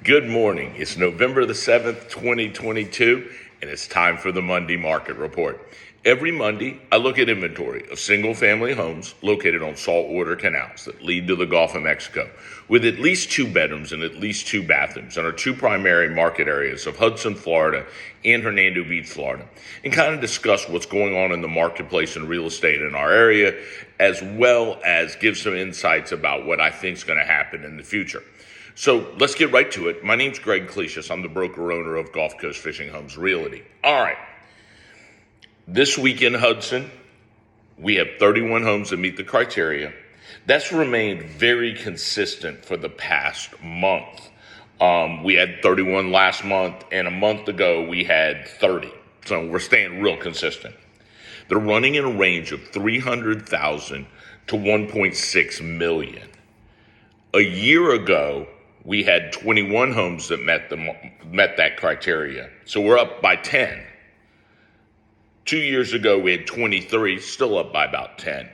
Good morning. It's November the 7th, 2022, and it's time for the Monday Market Report. Every Monday, I look at inventory of single-family homes located on saltwater canals that lead to the Gulf of Mexico, with at least 2 bedrooms and at least 2 bathrooms in our 2 primary market areas of Hudson, Florida, and Hernando Beach, Florida, and kind of discuss what's going on in the marketplace and real estate in our area, as well as give some insights about what I think is going to happen in the future. So let's get right to it. My name's Greg Clesius. I'm the broker-owner of Gulf Coast Fishing Homes Realty. All right. This week in Hudson, we have 31 homes that meet the criteria. That's remained very consistent for the past month. We had 31 last month, and a month ago we had 30. So we're staying real consistent. They're running in a range of 300,000 to 1.6 million. A year ago, we had 21 homes that met that criteria. So we're up by 10. 2 years ago, we had 23, still up by about 10.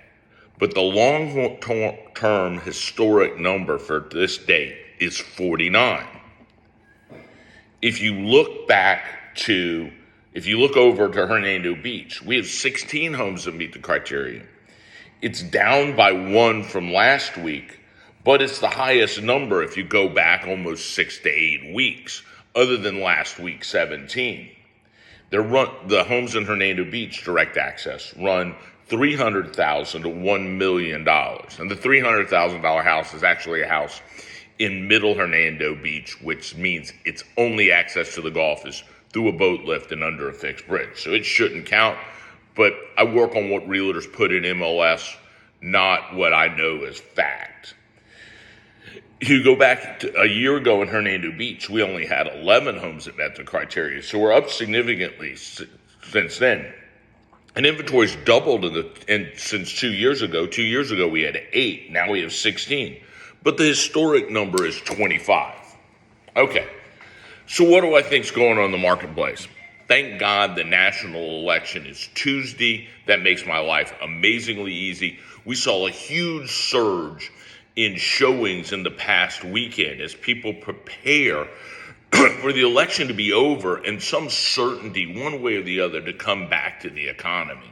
But the long-term historic number for this date is 49. If you look over to Hernando Beach, we have 16 homes that meet the criteria. It's down by 1 from last week, but it's the highest number if you go back almost 6 to 8 weeks, other than last week, 17. The homes in Hernando Beach, direct access, run $300,000 to $1 million. And the $300,000 house is actually a house in middle Hernando Beach, which means its only access to the Gulf is through a boat lift and under a fixed bridge. So it shouldn't count, but I work on what realtors put in MLS, not what I know as fact. You go back to a year ago in Hernando Beach, we only had 11 homes that met the criteria. So we're up significantly since then. And inventory's doubled since 2 years ago. 2 years ago, we had 8. Now we have 16. But the historic number is 25. Okay. So what do I think's going on in the marketplace? Thank God the national election is Tuesday. That makes my life amazingly easy. We saw a huge surge in showings in the past weekend as people prepare for the election to be over and some certainty one way or the other to come back to the economy.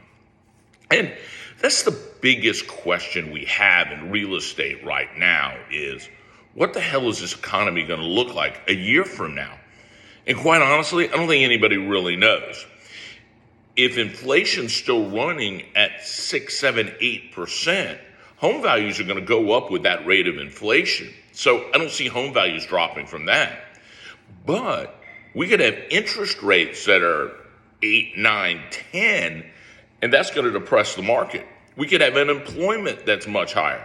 And that's the biggest question we have in real estate right now is, what the hell is this economy going to look like a year from now? And quite honestly, I don't think anybody really knows. If inflation's still running at 6, 7, 8%, home values are going to go up with that rate of inflation. So I don't see home values dropping from that. But we could have interest rates that are 8, 9, 10, and that's going to depress the market. We could have unemployment that's much higher.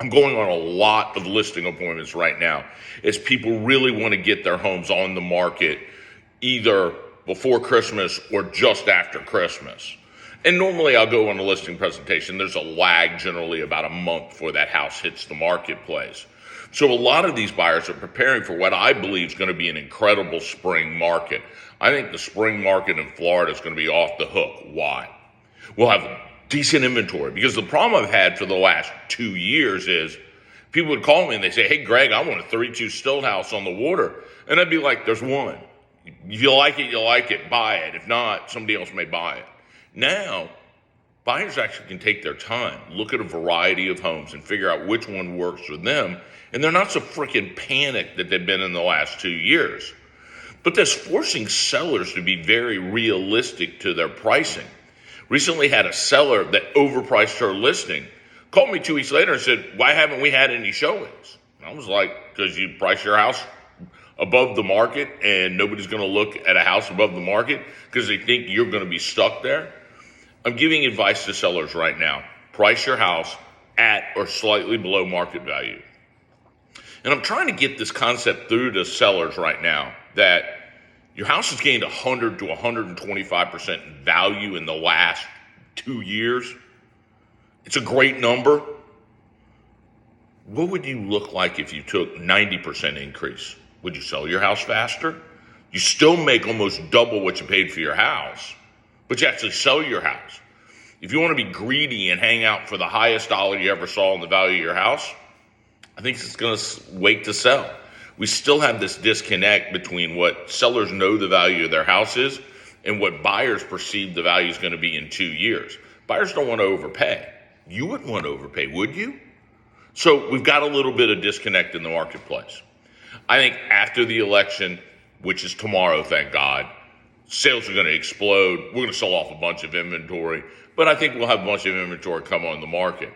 I'm going on a lot of listing appointments right now as people really want to get their homes on the market either before Christmas or just after Christmas. And normally I'll go on a listing presentation. There's a lag generally about a month before that house hits the marketplace. So a lot of these buyers are preparing for what I believe is going to be an incredible spring market. I think the spring market in Florida is going to be off the hook. Why? We'll have decent inventory, because the problem I've had for the last 2 years is people would call me and they say, "Hey, Greg, I want a 32 still house on the water." And I'd be like, "There's one. If you like it, you like it, buy it. If not, somebody else may buy it." Now, buyers actually can take their time, look at a variety of homes and figure out which one works for them. And they're not so freaking panicked that they've been in the last 2 years. But that's forcing sellers to be very realistic to their pricing. Recently had a seller that overpriced her listing, called me 2 weeks later and said, "Why haven't we had any showings?" And I was like, "Because you price your house above the market and nobody's going to look at a house above the market because they think you're going to be stuck there." I'm giving advice to sellers right now. Price your house at or slightly below market value. And I'm trying to get this concept through to sellers right now that your house has gained 100 to 125% in value in the last 2 years. It's a great number. What would you look like if you took 90% increase? Would you sell your house faster? You still make almost double what you paid for your house, but you actually sell your house. If you want to be greedy and hang out for the highest dollar you ever saw in the value of your house, I think it's going to wait to sell. We still have this disconnect between what sellers know the value of their house is and what buyers perceive the value is going to be in 2 years. Buyers don't want to overpay. You wouldn't want to overpay, would you? So we've got a little bit of disconnect in the marketplace. I think after the election, which is tomorrow, thank God, sales are going to explode. We're going to sell off a bunch of inventory, but I think we'll have a bunch of inventory come on the market.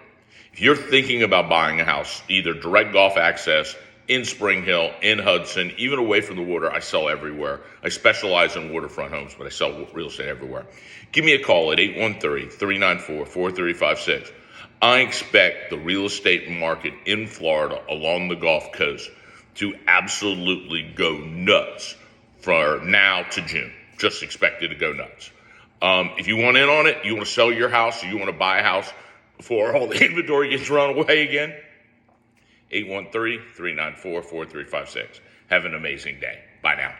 If you're thinking about buying a house, either direct Gulf access, in Spring Hill, in Hudson, even away from the water, I sell everywhere. I specialize in waterfront homes, but I sell real estate everywhere. Give me a call at 813-394-4356. I expect the real estate market in Florida along the Gulf Coast to absolutely go nuts from now to June. Just expect it to go nuts. If you want in on it, you want to sell your house, or you want to buy a house before all the inventory gets run away again, 813-394-4356. Have an amazing day. Bye now.